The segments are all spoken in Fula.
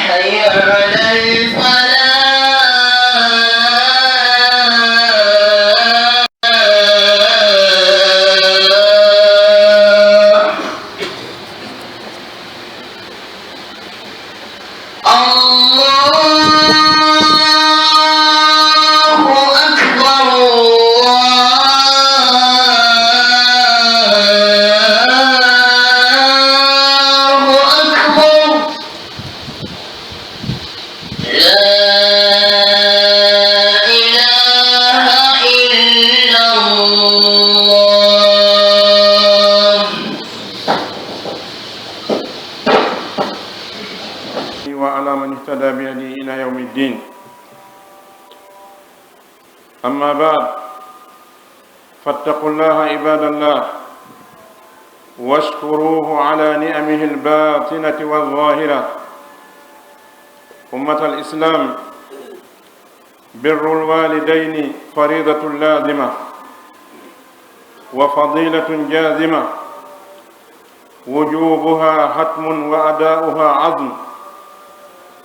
حي على الفلاح وعلى من اهتدى بهديه إلى يوم الدين. أما بعد، فاتقوا الله عباد الله واشكروه على نعمه الباطنة والظاهرة. أمة الإسلام، بر الوالدين فريضة لازمة وفضيلة جازمة، وجوبها حتم وأداؤها عظم،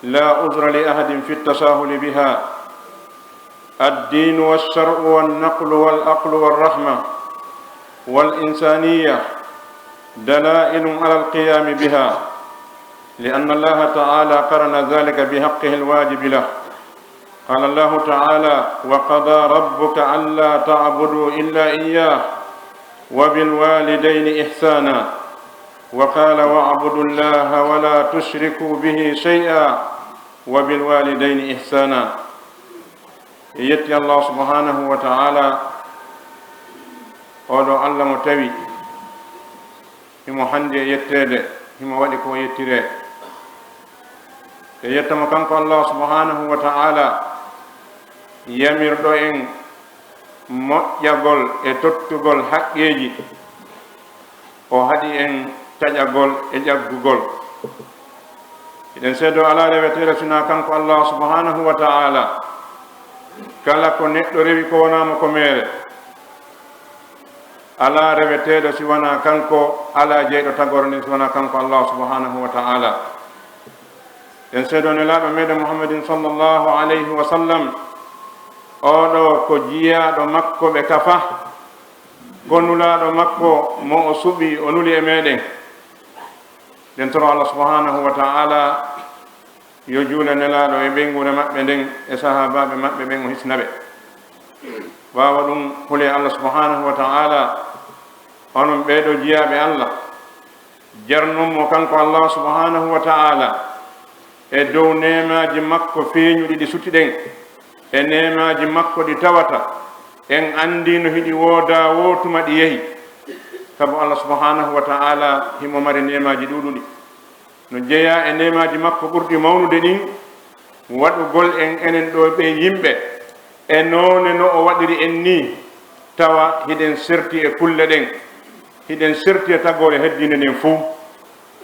لا عذر لأحد في التساهل بها. الدين والشرع والنقل والعقل والرحمة والإنسانية دلائل على القيام بها، لأن الله تعالى قرن ذلك بحقه الواجب له. قال الله تعالى: وقضى ربك ألا تعبدوا إلا إياه وبالوالدين إحسانا، وقال: واعبدوا الله ولا تشركوا به شيئا وبالوالدين إحسانا. يتي الله سبحانه وتعالى ولو الله متوي himo hande yettede himo waɗi ko yettire e yettamo kanko Allah subhanahu wa ta'ala yamirɗo en moƴƴagol e tottugol haqqeji o haɗi en taƴagol e ƴaggugol. eɗen seedo ala rewetere sina kanko Allah subhanahu wa ta'ala. kala ko neɗɗo rewi ko wonama ko mere, ala reweteɗo si wona kanko, ala jeyɗo tagorni si wona kanko Allah subhanahu wa ta'ala. en seedo nelaɗo meɗen Muhammadin sallallahu alayhi wa sallam, oɗo ko jiyaɗo makko ɓe kafa, ko nulaɗo makko mo o suɓi o nuli e meɗen. den toro Allah subhanahu wa ta'ala yo juule nelaɗo e ɓeygure maɓɓe nden e sahabaɓe maɓɓe ɓen o hisnaɓe. wawa ɗum hule Allah subhanahu wa ta'ala, onon ɓeɗo jiyaɓe Allah, jarnummo kanko Allah subhanahu wa ta'ala e dow nemaji makko feeñuɗi ɗi suttiɗen, e nemaji makko ɗi tawata en andi no hiɗi wooda wotuma ɗi yehi. sabu Allah subhanahu wa ta'ala himo mari nemaji ɗuɗuɗi. no jeeya e nemaji makko ɓurɗi mawnude ɗin, waɗugol en enen ɗo ɓe yimɓe e noone no o waɗiri en ni, tawa hiɗen serti e kulle ɗen, hiɗen serti e tagore heddinde nden fuu.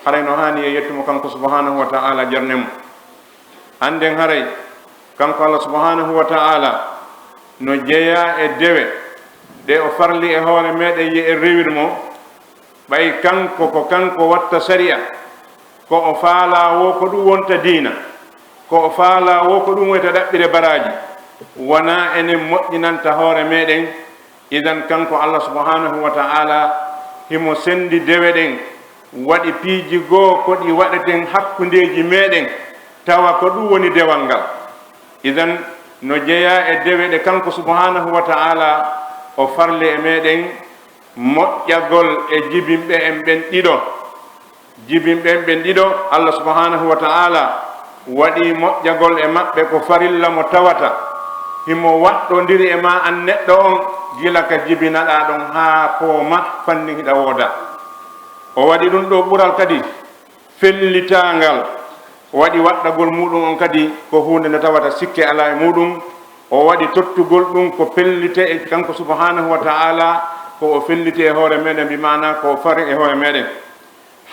haray no hani e yettumo kanko subhanahu wa ta'ala jarnemo. anden haray kanko Allah subhanahu wa ta'ala no jeeya e dewe ɗe o farli e hoore meɗen yi e rewirmo, ɓay kanko ko kanko watta sariya, ko o faala wo ko ɗum wonta diina, ko o faala wo ko ɗum wonta ɗaɓɓire baraji, wona enen moƴƴinanta hoore meɗen. idan kanko Allah subhanahu wa ta'ala himo sendi dewe ɗen, waɗi piiji goo ko ɗi waɗeten hakkundeji meɗen, tawa ko ɗum woni dewal ngal. idan no jeeya e dewe ɗe kanko subhanahu wa ta'ala o farli e meɗen moƴƴagol e jibinɓe en ɓen ɗiɗo. jibinɓe en ɓen ɗiɗo Allah subhanahu wa ta'ala waɗi moƴƴagol e maɓɓe ko farilla mo tawata himo waɗɗodiri e ma an neɗɗo on gila ka jibinaɗa ɗon ha pooma fanni hiɗa wooda. o waɗi ɗum ɗo ɓural kadi fellitangal, waɗi waɗɗagol muɗum on kadi ko hunde nde tawata sikke ala e muɗum. o waɗi tottugol ɗum ko fellite e kanko subhanahu wa ta'ala, ko o fellite e hoore meɗen, bi mana ko fari e hoore meɗen.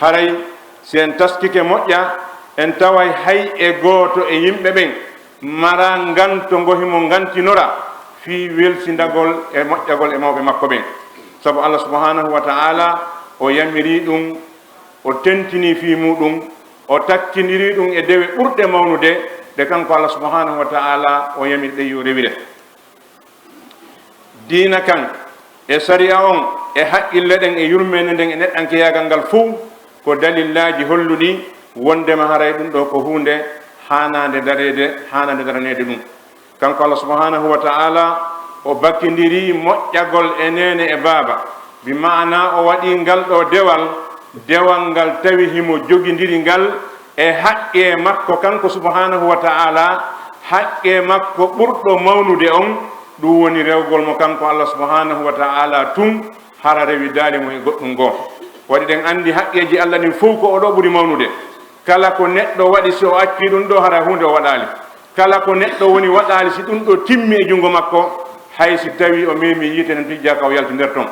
haray si en taskike moƴƴa en taway hay e gooto e yimɓe ɓen mara nganto ngohimo ngantinora fi welsindagol e moƴƴagol e mawɓe makko ɓen. sabu Allah subhanahu wa ta'ala o yamiri ɗum, o tentini fi muɗum, o takkindiri ɗum e dewe ɓurɗe mawnude ɗe kanko Allah subhanahu wa ta'ala o yamiri ɗe yo rewire. diina kan e sariya on e haqqille ɗen e yurmede nden e neɗɗankeyagal ngal fuu ko dalillaji holluɗi wondema haray ɗum ɗo ko hunde hanande daranede ɗum. kanko Allah subhanahu wa ta'ala o bakkindiri moƴƴagol e nene e baaba bi maana o waɗi ngal ɗo dewal ngal tawi himo jogindiri ngal e haqqe makko kanko subhanahu wa ta'ala, haqqe makko ɓurɗo mawnude on ɗum woni rewgol mo kanko Allah subhanahu wa ta'ala tun hara rewi daali mo e goɗɗum ngoo. waɗi ɗen andi haqqeji Allah ɗin fof ko oɗo ɓuri mawnude. kala ko neɗɗo waɗi si o acci ɗum ɗo hara hunde o waɗali, kala ko neɗɗo woni waɗali si ɗum ɗo timmi e jungo makko hay si tawi o memi yiite nen tijja ka o yalti nder ton.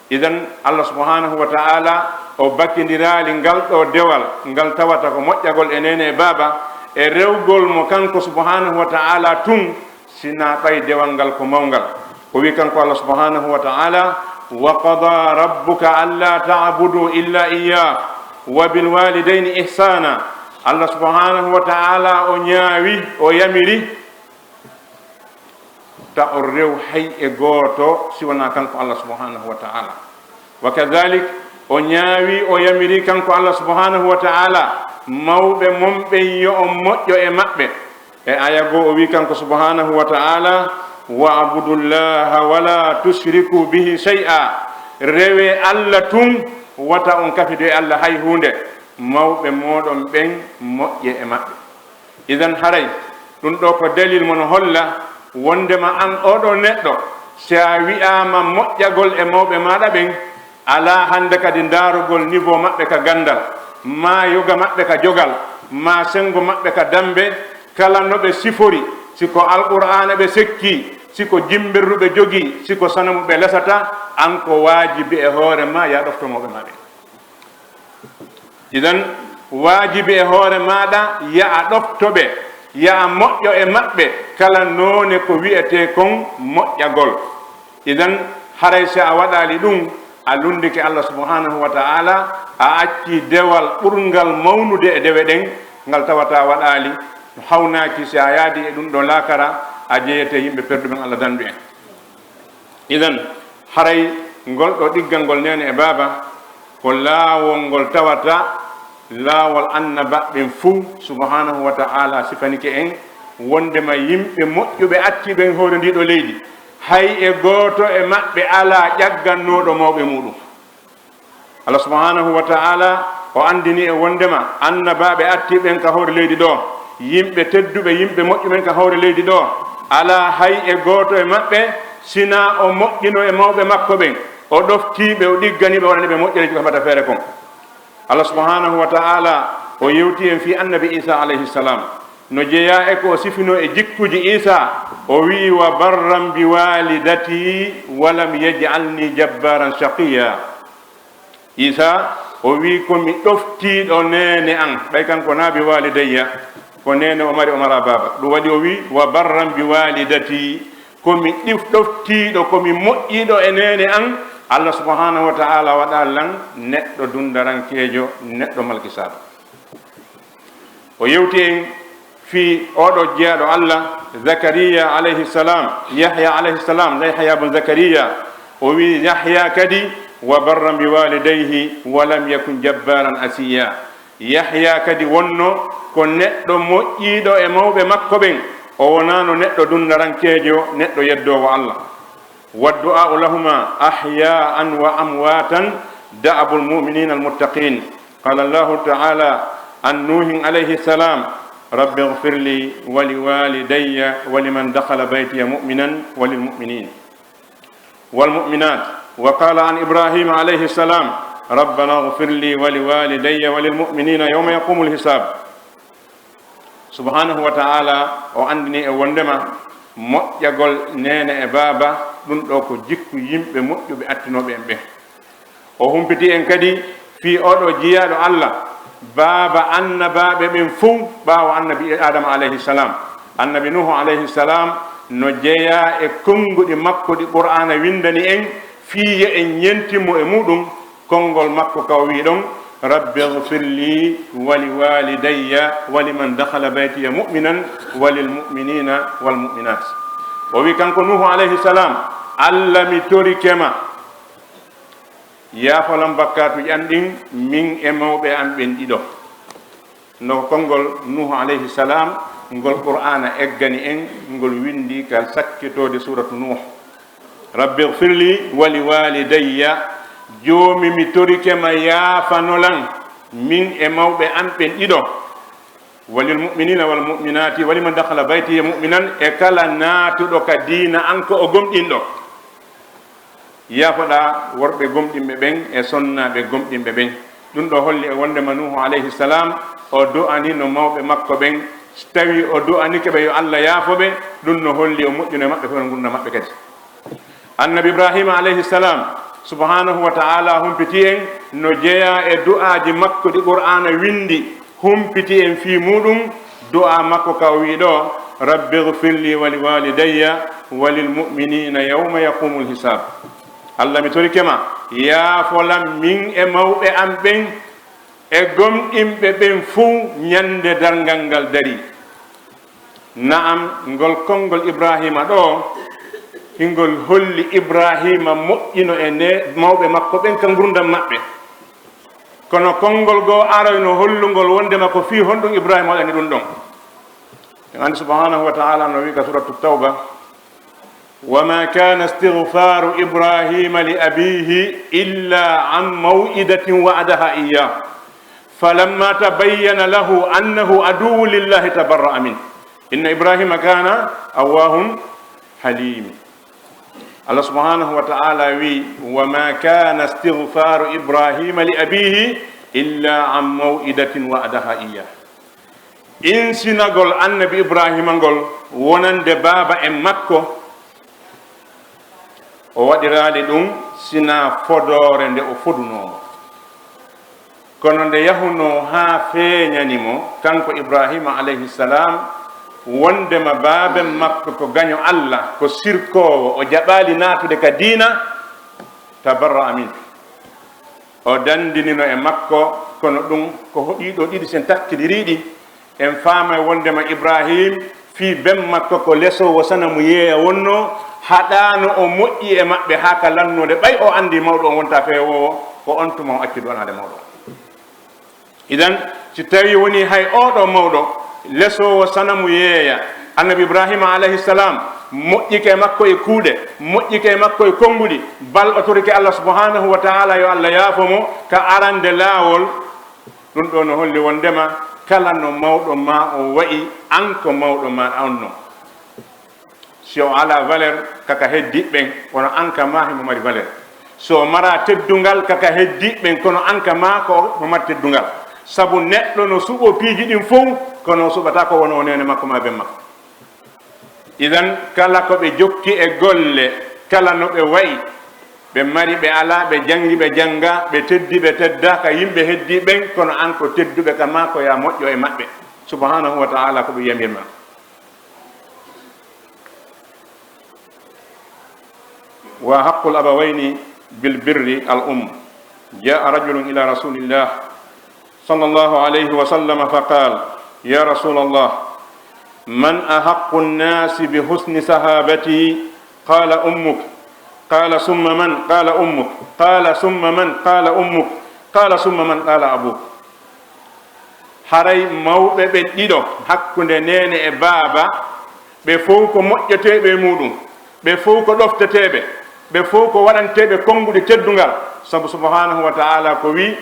idan Allah subhanahu wa ta'ala o bakkindirali ngal ɗo dewal ngal tawata ko moƴƴagol e nene e baaba e rewgol mo kanko subhanahu wa ta'ala tun sina ɓay dewal ngal ko mawngal. ko wi kanko Allah subhanahu wa ta'ala wa qada rabbuka alla ta'budu illa iyyah wa bil walidayni ihsana. Allah subhanahu wa ta'ala o ñaawi o yamiri ta o rew hay e gooto siwana kanko Allah subhanahu wa ta'ala. wa kadhalik o ñaawi o yamiri kanko Allah subhanahu wa ta'ala mawɓe momɓe yo o moƴƴo e maɓɓe e aya goo o wi kanko subhanahu wa ta'ala wa abudullaha wala tushriku bihi shay'a. rewe Allah tun wata on kafido e Allah hay hunde, mawɓe moɗon ɓen moƴƴe e maɓɓe. idan haray ɗum ɗo ko dalil mon holla wondema an oɗo neɗɗo si a wi'ama moƴƴagol e mawɓe maɗa ɓen ala hande kadi darugol niveau maɓɓe ka gandal, ma yoga maɓɓe ka jogal, ma sengo maɓɓe ka dambe, kala no ɓe sifori siko alqur'ana ɓe sekki, siko jimberruɓe jogi, siko sanamuɓe lesata, an ko wajibi e hoore ma ya ɗoftomoɓe maɓe. idan wajibi e hoore maɗa ya a ɗoftoɓe, ya a moƴƴo e maɓɓe kala none ko wiyete kon moƴƴagol. idan haray si a waɗali ɗum a lundike Allah subhanahu wa ta'ala, a acci dewal ɓurgal mawnude e dewe ɗen ngal tawata waɗali hawnaki si a yaadi e ɗum ɗo laakara a jeyete yimɓe perduɓen Allah dandu en. idan haray ngol ɗo ɗiggal ngol nene e baaba ko laawol ngol tawata laawol annaba ɓen fuu subhanahu wa ta'ala sifanike en wondema yimɓe moƴƴuɓe acciɓen hoore ndiɗo leydi hay e gooto e maɓɓe ala ƴaggannoɗo mawɓe muɗum. Allah subhanahu wa ta'ala o andini e wondema annabaɓe attiɓen ka hoore leydi ɗo, yimɓe tedduɓe yimɓe moƴƴuɓen ka hoore leydi ɗo, ala hay e gooto e maɓɓe sina o moƴƴino e mawɓe makko ɓen, o ɗoftiɓe o ɗigganiɓe waɗaniɓe moƴƴere ko heɓata feere kon. Allah subhanahu wa ta'ala o yewti en fi annabi Isa alayhi salam no jeeya e ko o sifino e jikkuji Isa o wi wa barran bi walidati walam yaj'alni jabbaran shaqiya. Isa o wi komi ɗoftiɗo nene an, ɓay kanko na bi walidayya, ko nene o mari o mara baba, ɗum waɗi o wi wa barran bi walidati, komi ɗoftiɗo komi moƴƴiɗo e nene an. Allah subhanahu wa ta'ala waɗa lan neɗɗo dundarankejo, neɗɗo malkisaɗo. o yewti en fi oɗo jeeyaɗo Allah Zakariya alayhi salam, Yahya alayhi salam, Yahya bun Zakariya o wi Yahya kadi wa barran bi walidayhi wa lam yakun jabbaran asiya. Yahya kadi wonno ko neɗɗo moƴƴiɗo e mawɓe makko ɓen, o wonano neɗɗo dundarankejo, neɗɗo yeddowo Allah. والدعاء لهما أحياء وأمواتا دأب المؤمنين المتقين. قال الله تعالى عن نوح عليه السلام رب اغفر لي ولوالدي ولمن دخل بيتي مؤمنا وللمؤمنين والمؤمنات. وقال عن إبراهيم عليه السلام ربنا اغفر لي ولوالدي وللمؤمنين يوم يقوم الحساب. سبحانه وتعالى وعندني وندما moƴƴagol nene e baaba ɗum ɗo ko jikku yimɓe moƴƴuɓe attinoɓe en ɓen. o humpiti en kadi fi oɗo jiyaɗo Allah baaba annabaɓe ɓen fuu ɓaawo annabi Adama alayhi salam, annabi Nuhu alayhi salam no jeeya e konnguɗi makko ɗi Qur'ana windani en fiye en yentimo e muɗum konngol makko ka o wi ɗon rabbi ighfir li wa liwalidayya wa liman dakhala baytiya mu'minan wa lilmu'minina walmu'minat. O wi kanko nuhu alayhi salam, allah mi tori kema yafalam bakkatuji an ɗin min e mawɓe an ɓen ɗiɗo. no konngol nuhu alayhi salam ngol qur'ana eggani en ngol windi kal sakkitode suratu nuh. rabbi ighfirli wa liwalidayya, joomi mi torikema yaafanolan min e mawɓe an ɓen ɗiɗo, walil mu'minina wal mu'minati waliman dakhala baytiya mu'minan, e kala naatuɗo ka diina an ko o gomɗinɗo. yaafoɗa worɓe gomɗinɓe ɓen e sonnaɓe gomɗinɓe ɓen. ɗum ɗo holli e wondema nuhu alayhi salam o do'ani no mawɓe makko ɓen, tawi o do'anike ɓe yo allah yaafoɓe, ɗum no holli o moƴƴuno e maɓɓe fof gurna maɓɓe kadi. annabi ibrahima alayhi salam subhanahu wa ta'ala humpiti en no jeeya e du'aji makko ɗi qur'ana windi, humpiti en fi muɗum du'a makko ka o wi ɗo rabbi ighfirli wa liwalidayya wa lilmu'minina yawma yaqumul hisab. allah mi torikema yaafolam min e mawɓe am ɓen e gomɗinɓe ɓen fuu ñande dargal ngal dari. naam, ngol konngol ibrahima ɗo hingol holli ibrahima moƴƴino e nde mawɓe makko ɓen ka gurdam maɓɓe, kono konngol goo aroyno hollugol wondema ko fi honɗum ibrahima waɗani ɗum ɗon. en andi subhanahu wa ta'ala no wi ka suratu tawba, وما كان استغفار إبراهيم لأبيه إلا عن موئدة وعدها إياه فلما تبين له أنه عدو لله تبرأ منه إن إبراهيم كان أواه حليم. الله سبحانه وتعالى وي وما كان استغفار إبراهيم لأبيه إلا عن موئدة وعدها إياه. إن سنقول النبي إبراهيم نقول ونند بابا مكة o waɗirali ɗum sina fodore nde o fodunomo, kono nde yahuno ha feeñanimo kanko ibrahima alayhi salam wondema baabe makko ko gaño allah, ko sirkowo, o jaɓali natude ka diina, tabarra amin, o dandinino e makko. kono ɗum ko hoɗiɗo ɗiɗi sen takkidiriɗi en faama wondema ibrahim fi ben makko ko lesowo sana mo yeeya wonno, haɗano o moƴƴi e maɓɓe ha ka lannode ɓay o andi mawɗo o wonta feewowo, ko on tuma o acci donade mawɗo. idan si tawi woni hay oɗo mawɗo lesowo sana mo yeeya, annabi ibrahima alayhi salam moƴƴike makko e kuuɗe, moƴƴike makko e konnguɗi, bal o torike allah subhanahu wa ta'ala yo allah yaafomo ka arande laawol. ɗum ɗo no holli wondema kala no mawɗo ma o wayi an ko mawɗo ma onno, si o ala valeur kaka heddiɓɓen kono an ka ma himo mari valeur, so mara teddungal kaka heddiɓɓen kono an ka ma ko mo mari teddungal. sabu neɗɗo no suɓo piiji ɗin fof kono suɓata ko wono nene makko ma ben makko. idan kala ko ɓe jokki e golle, kala no ɓe wayi, ɓe mari ɓe ala, ɓe jangi ɓe janga, ɓe teddi ɓe tedda ka yimɓe heddi ɓen, kono an ko tedduɓe ka ma ko ya moƴƴo e maɓɓe subhanahu wa ta'ala ko ɓe yamirma. wa haqqul abawayni bil birri al jaa rajulun ila rasulillah sallallahu alayhi wa sallam faqal ya rasulallah man ahaqqu an-nasi bi husni sahabati qala ummuk qala summa man qala ummuk qala summa man qala ummuk qala summa man qala abuk. haray mawɓe ɓen ɗiɗo hakkunde nene e baaba ɓe fof ko moƴƴeteɓe muɗum, ɓe fof ko ɗofteteɓe, ɓe fof ko waɗanteɓe konnguɗe teddungal. sabu subhanahu wa ta'ala ko wi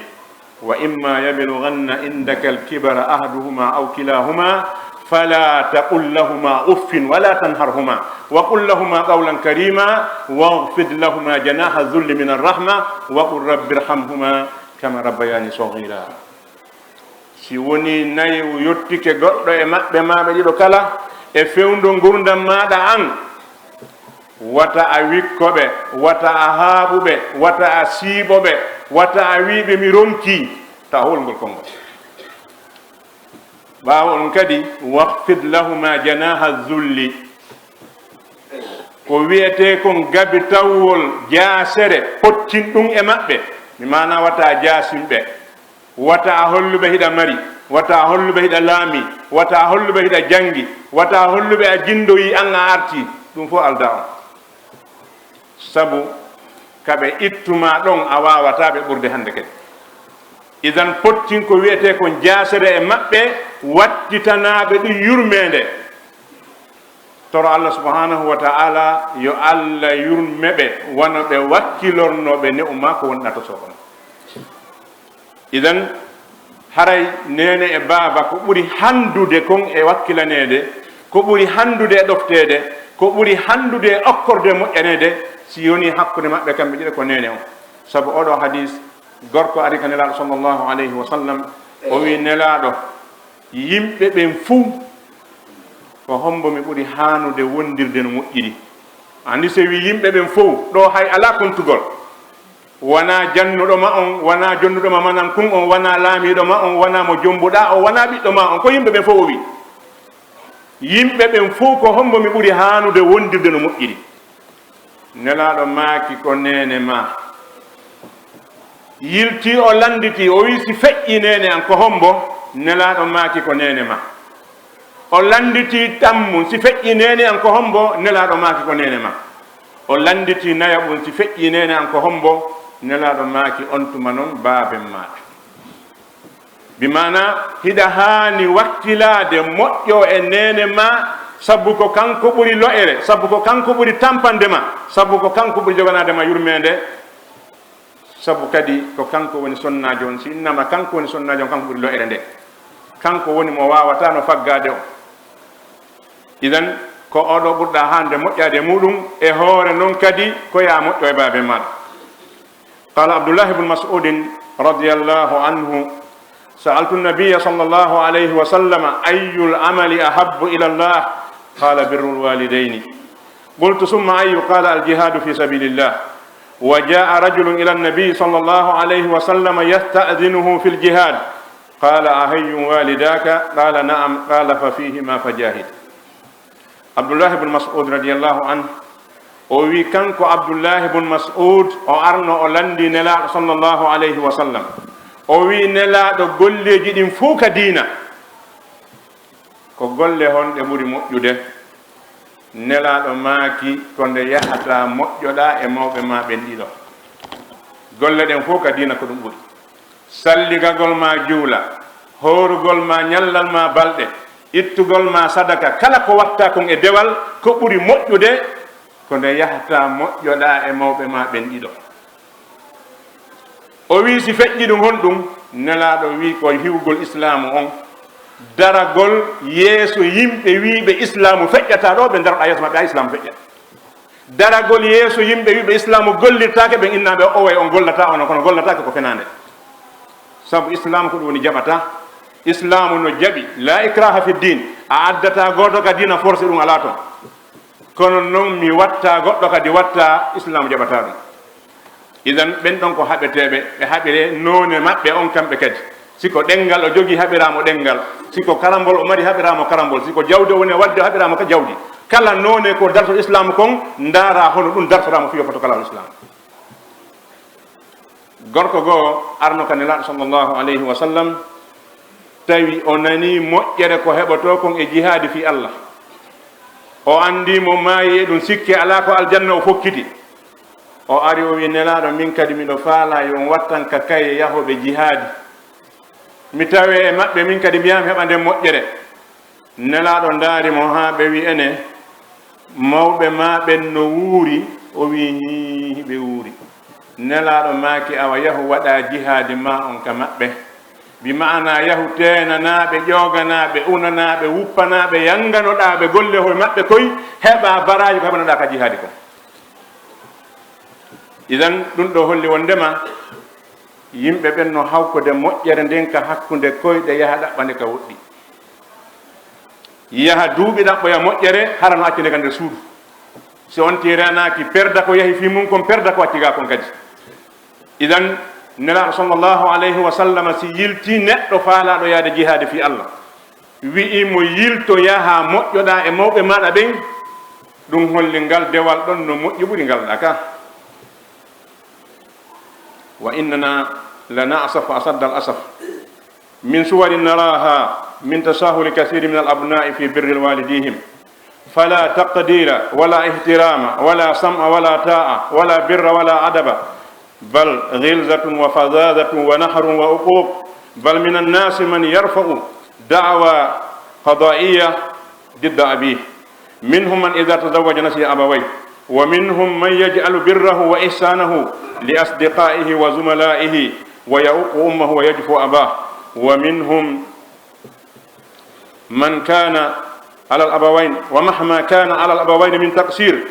wa imma yablughanna indaka al-kibara ahaduhuma aw kilahuma fala taqul lahuma uffin wala tanharhuma wa qul lahuma qawlan karima waghfid lahuma janaha dhulli min ar-rahma wa qul rabbi irhamhuma kama rabbayani saghira. si woni nayi yottike goɗɗo e maɓɓe maɓe ɗiɗo kala e fewndo gurdam maɗa an, wata a wikkoɓe, wata a haaɓuɓe, wata a siiɓoɓe, wata a wiɓe mi ronki tahol ngol konngol. ɓaawo on kadi wahfid lahuma janaha zulli, ko wiyete kon gabi tawwol jaasere pottin ɗum e maɓɓe, mi mana wata jaasimɓe, wata holluɓe hiɗa mari, wata holluɓe hiɗa laami, wata holluɓe hiɗa jangi, wata holluɓe a jindoyi an a arti, ɗum fof alda on. Sabu kaɓe ittuma ɗon a wawataɓe ɓurde hande kadi. Idan pottin ko wiyete ko jasere e maɓɓe wattitanaɓe ɗum yurmede. Toro Allah subhanahu wa ta'ala yo Allah yurmeɓe wona ɓe wakkilornoɓe ne'uma ko wonɗa to sokono. Idan haray nene e baba ko ɓuri handude kon e wakkilanede, ko ɓuri handude e ɗoftede, ko ɓuri handude e okkorde moƴƴanede si woni hakkude maɓɓe kamɓe ɗiɗo ko nene on. Sabu oɗo hadis gorko ari ka nelaɗo sallllahu alayhi wa sallam o wi nelaɗo yimɓe ɓen fuu ko hombo mi ɓuri hanude wondirde no moƴƴiri. Andi so wi yimɓe ɓen fof ɗo hay ala kontugol, wona jannuɗo ma on, wona jonnuɗo ma manan kun on, wona laamiɗo ma on, wona mo jombuɗa o, wona ɓiɗɗo ma on, ko yimɓe ɓen fof o wi yimɓe ɓen fof ko hombo mi ɓuri hanude wondirde no moƴƴiri. Nelaɗo maaki ko nene ma, yilti o landiti o wi si feƴƴi nene an ko hombo, nelaɗo maaki ko nene ma. O landiti tammu si feƴƴi nene an ko hombo, nelaɗo maaki ko nene ma. O landiti nayaɓum si feƴƴi nene an ko hombo, nelaɗo maaki on tuma noon baaben maɗa. Bimana hiɗa haani wakkilade moƴƴo e nene ma, sabu ko kanko ɓuri lo'ere, sabu ko kanko ɓuri tampande ma, sabu ko kanko ɓuri joganade ma yurmede, sabu kadi ko kanko woni sonnajo on. Si innama kanko woni sonnajo on, kanko ɓuri lo'ere nde, kanko woni mo wawata no faggade o. Idan ko oɗo ɓurɗa hande moƴƴade muɗum e hoore noon kadi ko ya moƴƴo e baabe maɗa. Qala Abdullah ibn Mas'ud radiyallahu anhu sa'altu an-nabiy sallallahu alayhi wa sallam ayyul amali ahabbu ila Allah qala birrul walidayni qultu summa ayyu qala al-jihadu fi sabilillah wa jaa rajulun ila an-nabiy sallallahu alayhi wa sallam yasta'dhinuhu fil jihad qala ahayyun walidaka qala na'am qala fa fihima fajahid. Abdullah ibn Mas'ud radiyallahu anhu o wi kanko Abdullah ibn Mas'ud o arno o landi nelaɗo sallallahu alayhi wa sallam o wi nelaɗo golleji ɗin fuu ka diina ko golle honɗe ɓuri moƴƴude. Nelaɗo maaki ko nde yahata moƴƴoɗa e mawɓe ma ɓen ɗiɗo. Golle ɗen fof ka diina ko ɗum ɓuri. Salligagol ma juula, horugol ma ñallal ma balɗe, ittugol ma sadaka, kala ko watta kon e dewal ko ɓuri moƴƴude ko nde yahata moƴƴoɗa e mawɓe ma ɓen ɗiɗo. O wi si feƴƴi ɗum honɗum, nelaɗo wi ko hiwgol islamu on, daragol yeeso yimɓe wiɓe islamu feƴƴata ɗo ɓe daroɗa yeeso maɓɓe ha islamu feƴƴat. Daragol yeeso yimɓe wiɓe islamu gollirtake ɓen innaɓe o way on gollata ono kono gollatake ko fenande. Sabu islamu ko ɗum woni jaɓata. Islamu no jaɓi la ikraha fi din, a addata goto ka dina force ɗum ala toon, kono noon mi watta goɗɗo kadi watta, islamu jaɓata ɗum. Idan ɓen ɗon ko haɓeteɓe ɓe haɓire none maɓɓe on kamɓe kadi. Siko ɗengal o jogi haɓiramo ɗengal, siko karambol o mari haɓiramo karambol, siko jawdi o woni wadde haɓiramo ka jawdi. Kala none ko darto islamu kon ndara hono ɗum dartoramo fiyo koto kala islam. Gorko goo arno ka nelaɗo sallllahu alayhi wa sallam tawi o nani moƴƴere ko heɓoto kon e jihadi fi Allah, o andi mo maayi e ɗum sikke ala ko aljanna o fokkiti. O ari o wi nelaɗo min kadi miɗo faala yon wattan ka kaye yahoɓe jihadi, mi tawe e maɓɓe min kadi mbiyami heɓa nden moƴƴere. Nelaɗo ndaari mo ha ɓe wi ene mawɓe ma ɓen no wuuri, o wi hi ɓe wuuri. Nelaɗo maaki awa yahu waɗa jihadi ma on ka maɓɓe, bi maana yahu tenanaɓe, ƴoganaɓe, unanaɓe, wuppanaɓe, yanganoɗaɓe golle hoye maɓɓe koye heɓa baraji ko heɓanoɗa ka jihadi ko. Idan ɗum ɗo holli wondema yimɓe ɓen no hawkude moƴƴere nden ka hakkude koyɗe yaha ɗaɓɓande ka woɗɗi. Yaha duuɓi ɗaɓɓoya moƴƴere hara no accide ka nder suudu. Si on tiranaki perda ko yahi fi mum kon, perda ko wacciga kon kadi. Idan nelaɗo sallllahu alayhi wa sallam si yilti neɗɗo faalaɗo yaade jihade fi Allah, wi'imo yilto yaha moƴƴoɗa e mawɓe maɗa ɓen, ɗum holli ngal dewal ɗon no moƴƴi ɓuri ngalɗa ka. Wa innana la na'safu asadda al asaf من صور نراها من تساهل كثير من الأبناء في بر والديهم، فلا تقدير ولا احترام ولا سمع ولا طاعة ولا بر ولا أدب، بل غلظة وفظاظة ونحر وعقوق. بل من الناس من يرفع دعوى قضائية ضد أبيه، منهم من إذا تزوج نسي أبويه، ومنهم من يجعل بره وإحسانه لأصدقائه وزملائه ويعوق أمه ويجفو أباه، ومنهم من كان على الأبوين ومهما كان على الأبوين من تقصير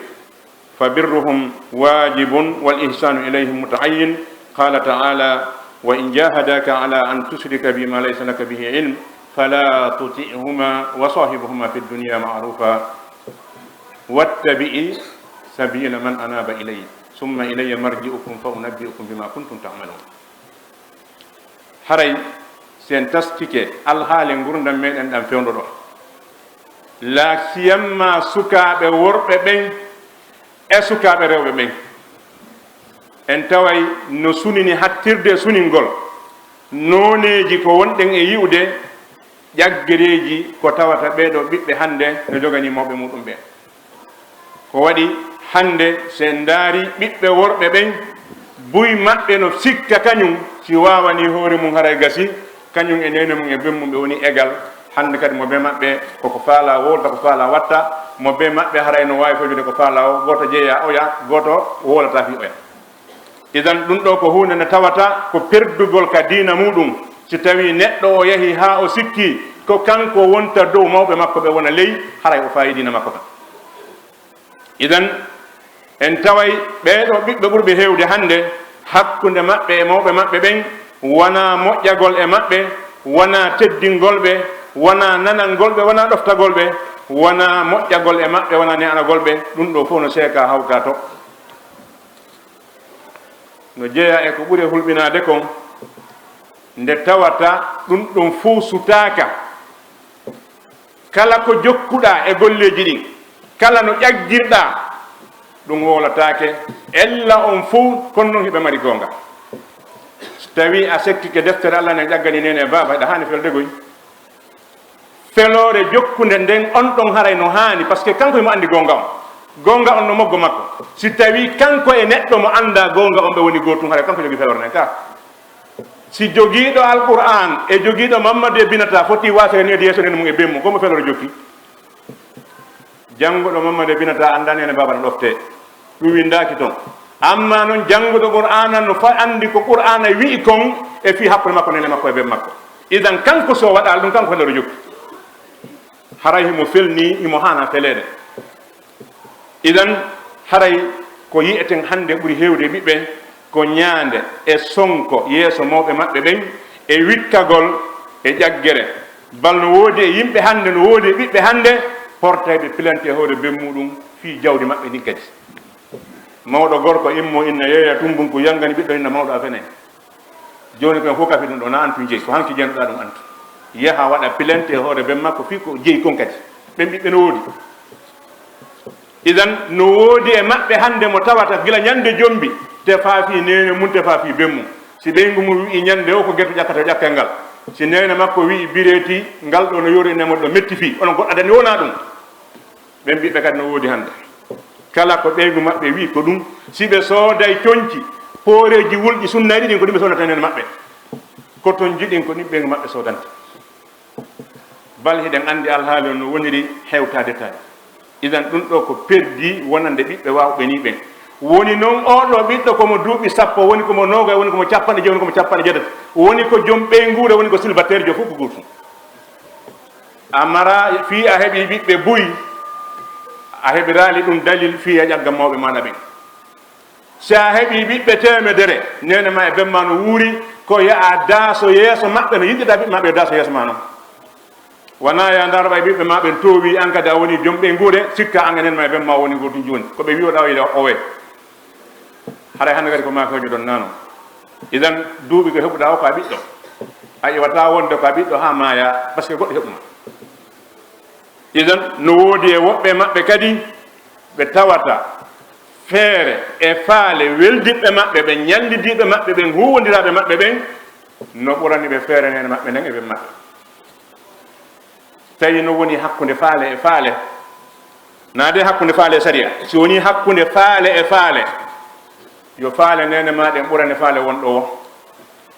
فبرهم واجب والإحسان إليهم متعين. قال تعالى: وإن جاهداك على أن تشرك بما ليس لك به علم فلا تطعهما وصاحبهما في الدنيا معروفا واتبع سبيل من أناب إلي ثم إلي مرجعكم فأنبئكم بما كنتم تعملون. haray sen tastike alhaali gurdam meɗen ɗam fewndo ɗo la siyamma sukaɓe worɓe ɓen e sukaɓe rewɓe ɓen en taway no sunini hattirde suningol noneji ko wonɗen e yiwde ƴaggereji ko tawata ɓeɗo ɓiɓɓe hande no jogani mawɓe muɗum ɓe. ko waɗi hande sen daari ɓiɓɓe worɓe ɓen buy maɓɓe no sikka kañum si wawani hoore mum haray gasi kañum e nene mum e bemmum ɓe woni égal. hande kadi mo be maɓɓe koko faala wolta ko faala watta, mo be maɓɓe haray no wawi fojude ko faala o, goto jeeya oya, goto wolata fi oya. idan ɗum ɗo ko hunde nde tawata ko perdugol ka diina muɗum. si tawi neɗɗo o yahi ha o sikki ko kanko wonta dow mawɓe makko ɓe wona ley, haray o fayi diina makko kam. idan en taway ɓeɗo ɓiɓɓe ɓurɓe hewde hande hakkude maɓɓe e mawɓe maɓɓe ɓen wona moƴƴagol e maɓɓe, wona teddingol ɓe, wona nanangol ɓe, wona ɗoftagol ɓe, wona moƴƴagol e maɓɓe, wona ne'anagol ɓe. ɗum ɗo fof no seeka hawka to no jeeya e ko ɓuri hulɓinade kon nde tawata ɗum ɗum fuu sutaka. kala ko jokkuɗa e golleji ɗin, kala no ƴaggirɗa ɗum wolatake ella on fuu kono noon hiɓe mari gonga. so tawi a sekkike deftere Allah ne ƴaggani nene e baba ɗa hani felde goy felore jokkude nden on ɗon haray no hani, par ce que kanko emo andi gonga on, gonga on no moggo makko. si tawi kanko e neɗɗo mo anda gonga on ɓe woni gotum, haray kanko jogui felore nden ka. si joguiɗo alquran e joguiɗo Mamadou e binata foti wasere nede yeeso nene mum e bemmu, gomo felore jokki? jannguɗo Mamadou e binata andani ene baba no ɗofte, ɗum windaki toon. amma noon jannguɗo qur'ana no fa andi ko qur'ana wi'i kon e fi hakkude makko nene makko e ben makko. idan kanko so waɗal ɗum kanko felore jokki, haray himo felni imo hana felede. idan haray ko yi'eten hande ɓuri hewde ɓiɓɓe ko ñaande e sonko yeeso mawɓe maɓɓe ɓen e wikkagol e ƴaggere. bal no woodi e yimɓe hande, no woodi e ɓiɓɓe hande porteɓe pilante e hoore ben muɗum fi jawdi maɓɓe ɗin kadi. mawɗo gorko immo inna yeeya tumbum ko yangani ɓiɗɗo inna mawɗo a fene. joni koen fof kafi ɗum ɗo na antu jeeyi, ko hanki jenoɗa ɗum antu yaha waɗa pilante e hoore ben makko fi ko jeeyi kon kadi. ɓen ɓiɓɓe no woodi. idan no woodi e maɓɓe hande mo tawata gila ñande jombi te faafi nene mum te faafi ben mum. si ɓeygu mum wi'i ñande o ko gueto ƴakkata ƴakkel ngal, si nene makko wi'i bireti ngal ɗo no yori nemo ɗo metti fi, onon goɗɗo adani wona ɗum. ɓen ɓiɓɓe kadi no woodi hande kala ko ɓeygu maɓɓe wi ko ɗum. si ɓe sooday coñci pooreji wulɗi sunnaji ɗin ko ɗum ɓe sodata nene maɓɓe, koton jiɗin ko ɗin ɓeygu maɓɓe sodanta. bal hiɗen andi alhaali on no woniri hewtade tade. idan ɗum ɗo ko perdi wonande ɓiɓɓe wawɓe ni ɓen. woni noon oɗo ɓiɗɗo komo duuɓi sappo, woni komo noga, woni komo capanɗe jeeyi, woni komo capanɗe jeetati, woni ko joom ɓeyngure, woni ko célibataire jo fof ko gotum. a mara fi a heeɓi ɓiɓɓe buyi, a heɓirali ɗum dalil fi a ƴagga mawɓe maɗa ɓen. si a heeɓi ɓiɓɓe temedere nene ma e bemma no wuuri ko yaa daaso yeeso maɓɓe no yiɗɗita ɓiɓɓe maɓɓe daaso yeeso ma noon. wona ya darɓa e ɓiɓɓe ma ɓen towi an kadi a woni joom ɓeyngure sikka an enen ma e bemma woni gotum joni ko ɓe wiyoɗa wiide owe. haray hande kadi ko makoji ɗon nano. idan duuɓi ko heɓuɗa o ko a ɓiɗɗo, a iwata wonde ko a ɓiɗɗo ha maya par ce que goɗɗo heɓuma. idan no woodi e woɓɓe maɓɓe kadi ɓe tawata feere e faale weldiɓɓe maɓɓe ɓen, ñallidiɓe maɓɓe ɓen, huwodiraɓe maɓɓe ɓen no ɓurani ɓe feere nene maɓɓe nden eɓe maɓɓe tawi no woni hakkunde faale e faale naade hakkunde faale e saria si woni hakkunde faale e faale yo faale nene maɗen ɓurane faale wonɗo o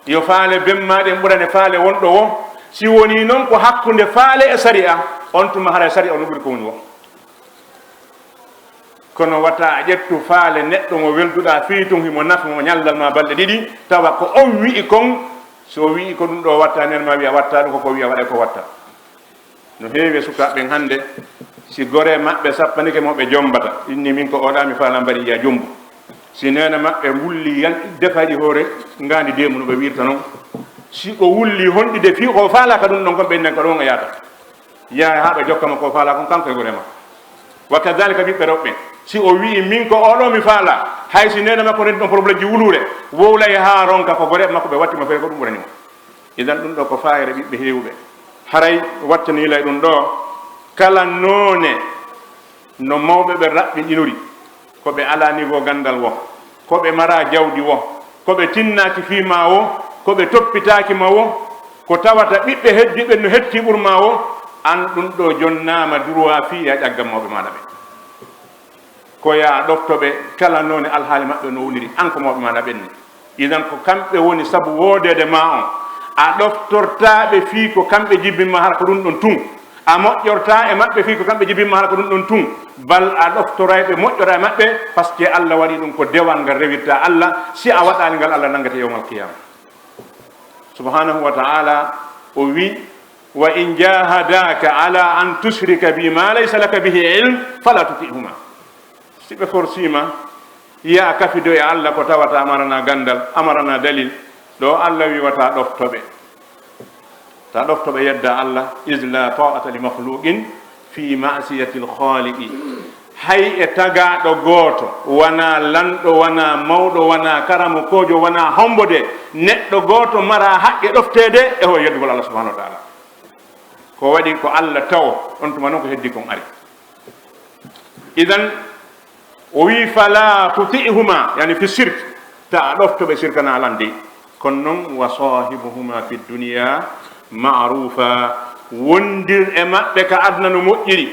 yo faale bem maɗen ɓurane faale wonɗo o si woni noon ko hakkunde faale e saria on tuma hara saria o no ɓuri ko woni o kono wata a ƴettu faale neɗɗo mo welduɗa fiitum himo nafa mo ñallal ma balɗe ɗiɗi tawa ko on wi'i kon so wi'i ko ɗum ɗo watta nen ma wiya watta ɗum koko wiya waɗa ko watta no heewi sukaɓeɓen hannde si gore maɓɓe sappanike moɓe jombata inni min ko oɗa mi faala mbaɗi yiya jombu si nene maɓɓe wulli defaɗi hoore ngandi demu no ɓe wirta noon si o wulli honɗide fi ko faala ka ɗum ɗon kon ɓennen ko ɗon o yaata yaa ha ɓe jokkama ko faala kon kanko e gore ma wa kadalika ɓiɓɓe rewɓe si o wi min ko oɗo mi faala hay si nene makko nen ɗon probléme ji wulure wowlay ha ronka ko gore makko ɓe wattima feere ko ɗum ɓuranimo idan ɗum ɗo ko fayre ɓiɓɓe hewɓe haray wattanilay ɗum ɗo kala noone no mawɓe ɓe raɓɓiɗinori ko ɓe ala niveau gandal wo ko ɓe mara jawdi wo ko ɓe tinnaki fiima wo ko ɓe toppitaki ma wo ko tawata ɓiɓɓe heddiɓe no hetti ɓurma wo an ɗum ɗo jonnama droit fi a ƴaggam mawɓe maɗa ɓe ko ya ɗoftoɓe kala noone alhaali maɓɓe no woniri an ko mawɓe maɗa ɓenni idan ko kamɓe woni saabu woodede ma on a ɗoftortaɓe fii ko kamɓe jibbinma hara ko ɗum ɗon tun a moƴƴorta e maɓɓe fii ko kamɓe jibbinma hara ko ɗum ɗon tun bal a ɗoftorayɓe moƴƴora e maɓɓe par ce que Allah waɗi ɗum ko dewal ngal rewirta Allah si a waɗali ngal Allah nangata yawmal qiyama subhanahu wa ta'ala o wi wa in jahadaka ala an tushrika bi ma laysa laka bihi ilm fala tutihuma si ɓe forsima ya kafido e Allah ko tawata amarana gandal amarana dalil ɗo Allah wiwata ɗoftoɓe ta ɗoftoɓe yedda Allah is la ta'ata li makhluqin fi ma'siyati al-khaliqi hay e tagaɗo gooto wana lanɗo wana mawɗo wana karamo kojo wana hombode neɗɗo gooto mara haqqe ɗoftede e ho yeddugol Allah subhanahu wa ta'ala ko waɗi ko Allah taw on tuma noon ko heddi kon ari idan o wi fala tuti'huma yani fi shirk ta ɗoftoɓe shirkana lande kono noon wa sahibuhuma fi dunya ma'rufa wondir e maɓɓe ka adna no moƴƴiri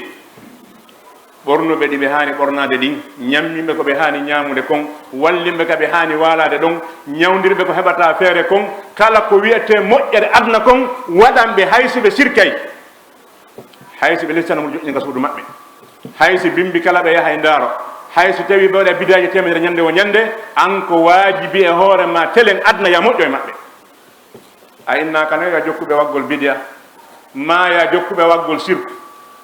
ɓornuɓe ɗi ɓe haani ɓornade ɗin ñammimɓe ko ɓe haani ñamude kon wallimɓe ka ɓe haani walade ɗon ñawdirɓe ko heɓata feere kon kala ko wiyete moƴƴere adna kon waɗanɓe haysi ɓe sirkay haysi ɓe listanamo joƴƴinga suudu maɓɓe haysi bimbi kala ɓe yaha e ndaaro hayso tawi ɓe waɗa bidaji temedere ñande o ñande an ko waajibi e hoore ma telen adna ya moƴƴo e maɓɓe a innaka nayi ya jokkuɓe waggol bidia ma ya jokkuɓe waggol sirku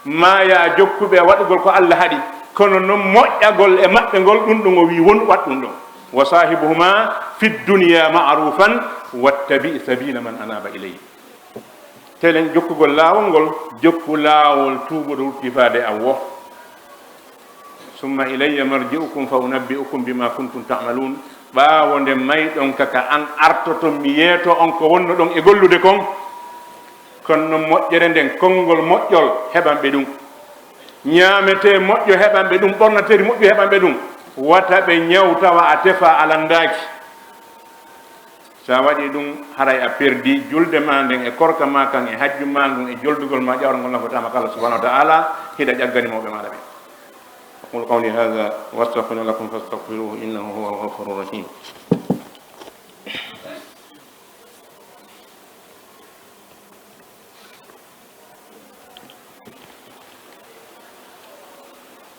ma ya jokkuɓe waɗugol ko Allah haɗi kono noon moƴƴagol e maɓɓe ngol ɗum ɗum o wi won wat ɗum ɗon wa sahibuhuma fi dunya ma'rufan wattabi sabila man anaba ilayhi telen jokkugol laawol ngol jokku laawol tuuɓuɗo wurtifade an wo summa ilayya marji'ukum fa unabbi'ukum bima kuntum ta'malun ɓaawo nde mayɗon kaka an artoto mi yeeto on ko wonno ɗon e gollude kon kono noon moƴƴere nden konngol moƴƴol heɓanɓe ɗum ñaamete moƴƴo heɓanɓe ɗum ɓornateri moƴƴo heɓanɓe ɗum wata ɓe ñawtawa a tefa alandaaki sa waɗi ɗum haray a perdi julde ma nden e korka ma kan e hajju ma ngun e joldugol ma ƴawrangol nafotama kala subhanahu wa ta'ala hiɗa ƴaggani mawɓe maɗa ɓe aqulu qawli hadha wa astaghfiru lakum fastaghfiruhu innahu huwa al-ghafurur rahim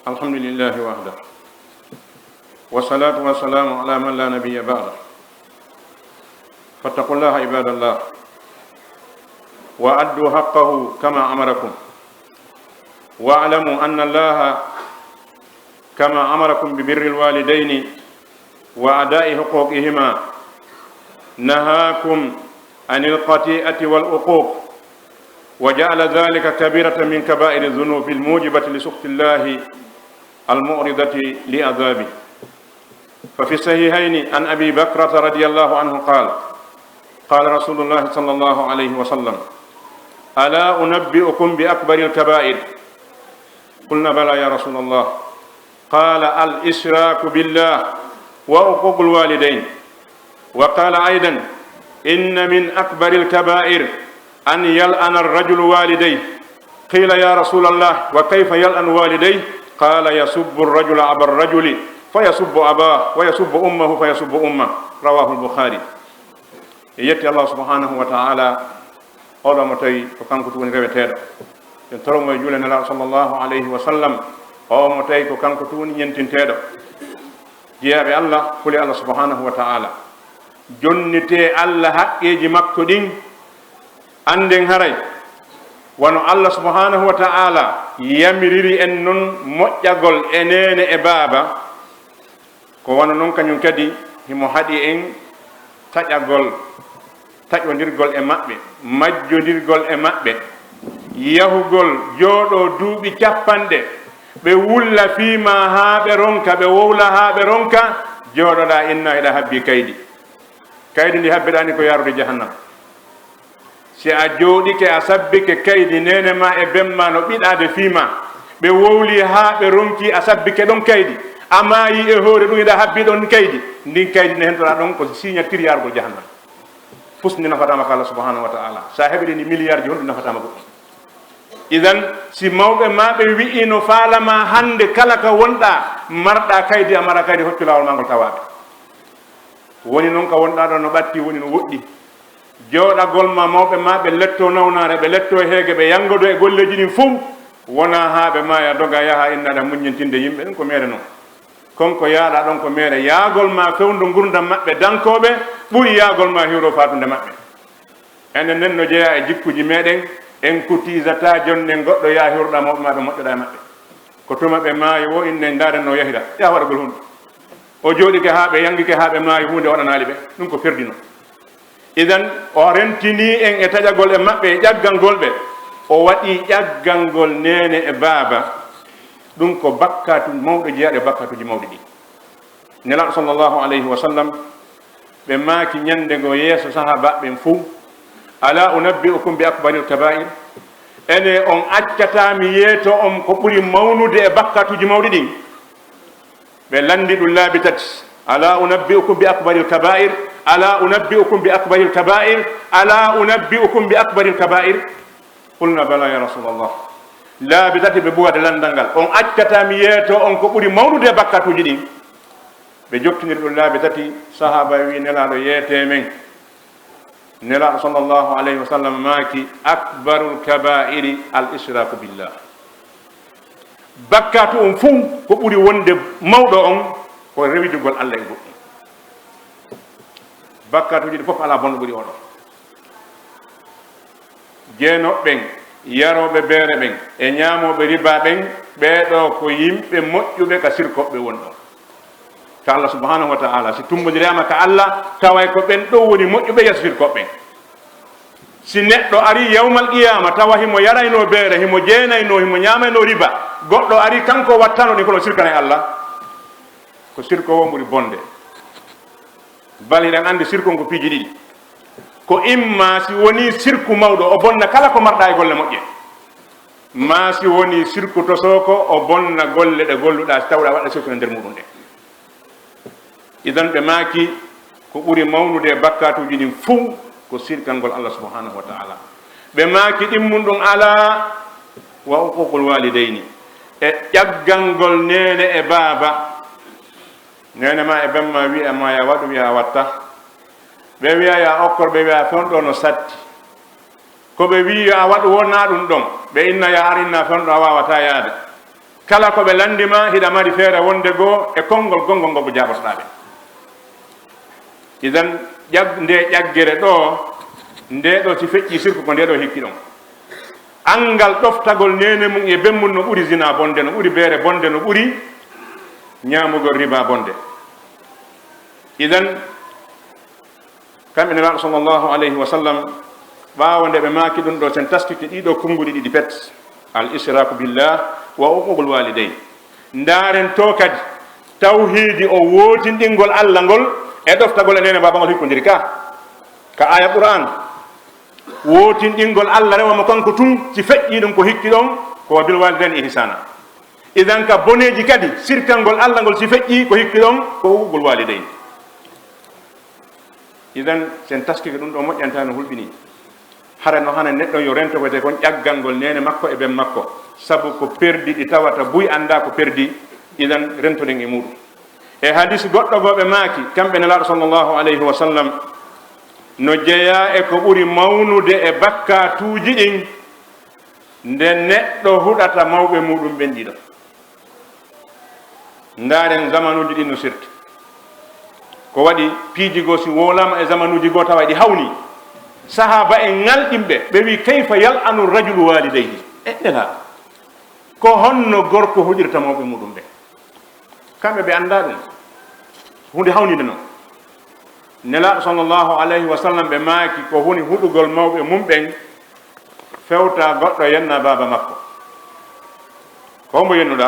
الحمد لله وحده والصلاة والسلام على من لا نبي بعده فاتقوا الله عباد الله وأدوا حقه كما أمركم واعلموا أن الله كما أمركم ببر الوالدين وأداء حقوقهما نهاكم عن الخطيئة والعقوق وجعل ذلك كبيرة من كبائر الذنوب الموجبة لسخط الله المعرضة لعذابه ففي الصحيحين عن أبي بكرة رضي الله عنه قال رسول الله صلى الله عليه وسلم ألا أنبئكم بأكبر الكبائر قلنا بلى يا رسول الله قال الإشراك بالله وعقوق الوالدين وقال أيضا inna min akbari alkabair an yal'ana arrajulu walidayh. qila ya rasul allah wa kayfa yal'anu walidayh? qala yasubbu arrajulu aba arrajuli fayasubbu abah wa yasubbu ummahu fayasubbu ummah. rawahu al-bukhari. yetti allah subhanahu wa ta'ala oɗo mo tawi ko kanko tuni reweteɗo en toromo e juule nelaɗo sallllahu alayhi wa sallam o mo tawi ko kanko tuni ñentinteɗo jeeyaɓe allah huli allah subhanahu wa ta'ala jonnite allah haqqeji makko ɗin anden haray wono allah subhanahu wa ta'ala yamiriri en noon moƴƴagol e nene e baaba ko wono noon kañum kadi himo haɗi en taƴodirgol e maɓɓe, majjodirgol e maɓɓe, yahugol jooɗo duuɓi capanɗe ɓe wulla fiima haa ɓe ronka, ɓe wowla haa ɓe ronka, jooɗoɗa inna eɗa habbi kaydi ndi habbiɗani ko yarude jahannam. si a jooɗike a sabbike kaydi nene ma e bemma no ɓiɗade fiima, ɓe wowli haa ɓe ronki a sabbike ɗon kaydi, a maayi e hoore ɗum eɗa habbi ɗon kaydi, ndin kaydi ne hentoɗa ɗon ko signature yarugol jahannam. fusni nafatama ko allah subhanahu wa ta'ala. sa heɓiri ni milliard ji honɗum nafatama goɗɗum. idan si mawɓe maɓe wi'ino faalama hande kala ka wonɗa marɗa kaydi a mara kaydi hoccu lawol ma ngol tawaɓe. woni noon ka wonɗa ɗo no ɓatti woni no woɗɗi. jooɗagol ma mawɓe maɓe letto nawnare, ɓe letto heege, ɓe yangodo e golleji ɗin fof wona ha ɓe maya doga yaha innaɗa muññintinde yimɓe. ɗum ko mere noon konko yaaɗa ɗon ko mere yaagol ma fewndo gurdam maɓɓe dankoɓe ɓuri yaagol ma hiwro fatude maɓɓe. enen nen no jeeya e jikkuji meɗen en kutisata jonde goɗɗo ya hiwroɗa mawɓe maɓe moƴƴoɗa e maɓɓe ko tuma ɓe maayi wo inne ndaren no yahira ya waɗagol hunde o jooɗike ha ɓe yangike ha ɓe maayi hunde waɗanali ɓe, ɗum ko perdino. idan o rentini en e taƴagol e maɓɓe e ƴaggal ngol ɓe, o waɗi ƴaggal ngol nene e baaba. ɗum ko bakkatu mawɗo jeeyaɗo e bakkatuji mawɗi ɗi. nelaɗo sallllahu alayhi wa sallam ɓe maaki ñande ngo yeeso sahabaɓen fou, ala unabbi'ukum bi akbaril kaba'ir, ene on accatami yeeto on ko ɓuri mawnude e bakkatuji mawɗi ɗin. ɓe landi ɗum laabi tati: ala unabbi'ukum bi akbaril kaba'ir, ala unabbi'ukum bi akbaril kaba'ir, ala unabbi'ukum bi akbaril kaba'ir. qulna bala ya rasulallah. laabi tati ɓe ɓuwade landal ngal, on accatami yeeto on ko ɓuri mawnude e bakkatuji ɗin. ɓe jokkiniri ɗum laabi tati. sahaba wi nelaɗo yeete men. nelaɗo sallllahu alayhi wa sallam maaki akbarul kaba'iri al israku billah. bakkatu on fuu ko ɓuri wonde mawɗo on ko rewidugol allah e goɗɗum. bakkatuji ɗi fof ala bonɗo ɓuri oɗo. jeenoɓɓen, yaroɓe beere ɓen e ñaamoɓe riba ɓen, ɓeeɗo ko yimɓe moƴƴuɓe ka sirkoɓe wonɗon. ka allah subhanahu wa ta'ala si tumbodirama ka allah taway ko ɓen ɗo woni moƴƴuɓe yeeso sirkoɓe. si neɗɗo ari yawmal qiyama tawa himo yarayno beere, himo jeenayno, himo ñaamayno riba, goɗɗo ari kanko wattano ɗin kono sirkana e allah, ko sirko wo ɓuri bonde. bal hiɗen andi sirko ko piiji ɗiɗi. ko imma si woni sirku mawɗo o bonna kala ko marɗa e golle moƴƴe, ma si woni sirku tosoko o bonna golle ɗe golluɗa si tawɗa waɗa sirku e nder muɗum ɗe. idan ɓe maaki ko ɓuri mawnude e bakkatuji ɗin fuu ko sirkangol allah subhanahu wa ta'ala. ɓe maaki ɗimmum ɗum ala wa uququl walidayni, e ƴaggalngol nene e baaba. nene ma e bemma wiya ma ya waɗum ya watta, ɓe wiya ya okkor, ɓe wiya fewɗo no satti, ko ɓe wi yo a waɗu wonna ɗum ɗon, ɓe inna ya arinna fewɗo a wawata yaade. kala ko ɓe landima hiɗa mari feere wonde goo e konngol gongol ngol ɓe jaɓotoɗaɓe. idan nde ƴaggere ɗo, nde ɗo si feƴƴi sirku ko nde ɗo hikki ɗon. angal ɗoftagol nene mum e bemmum no ɓuri zina bonde, no ɓuri beere bonde, no ɓuri ñaamugol riba bonde. idan kamɓe nelaɗo sallllahu alayhi wa sallam ɓaawo nde ɓe maaki ɗum ɗo, sen taskiti ɗiɗo konnguli ɗiɗi pet: al israku billah wa uququl walidayn. ndaren to kadi tawhidi o wootinɗingol allah ngol e ɗoftagol e nene babangol hikkodiri ka aya qur'an. wootinɗingol allah rewamo kanko tun si feƴƴi ɗum ko hikki ɗon ko bil walidayn ihsana. idan ka boneji kadi sirkangol allah ngol si feƴƴi ko hikki ɗon ko uququl walidayn. idan sen taskike ɗum ɗo moƴƴanta no hulɓini hara no hana neɗɗo yo rento wete kon ƴaggal ngol nene makko e ɓen makko sabu ko perdi ɗi tawata buy anda ko perdi idan rentoɗen e muɗum e hadis goɗɗo goɓe maaki kamɓe nelaɗo sallllahu alayhi wa sallam no jeeya e ko ɓuri mawnude e bakkatuji ɗin nde neɗɗo huɗata mawɓe muɗum ɓen ɗiɗo ndaren zamanuji ɗin no sirti ko waɗi piiji goo si wolama e zamanuji goo tawa ɗi hawni sahaba en ngalɗimɓe ɓe wi kayfa yal anu rajulu walidayhi eɗɗela ko honno gorko huɗirta mawɓe muɗum ɓe kamɓe ɓe anda ɗum hunde hawnide noon nelaɗo sallllahu alayhi wa sallam ɓe maaki ko huni huɗugol mawɓe mum ɓen fewta goɗɗo yenna baba makko ko mbo yennuɗa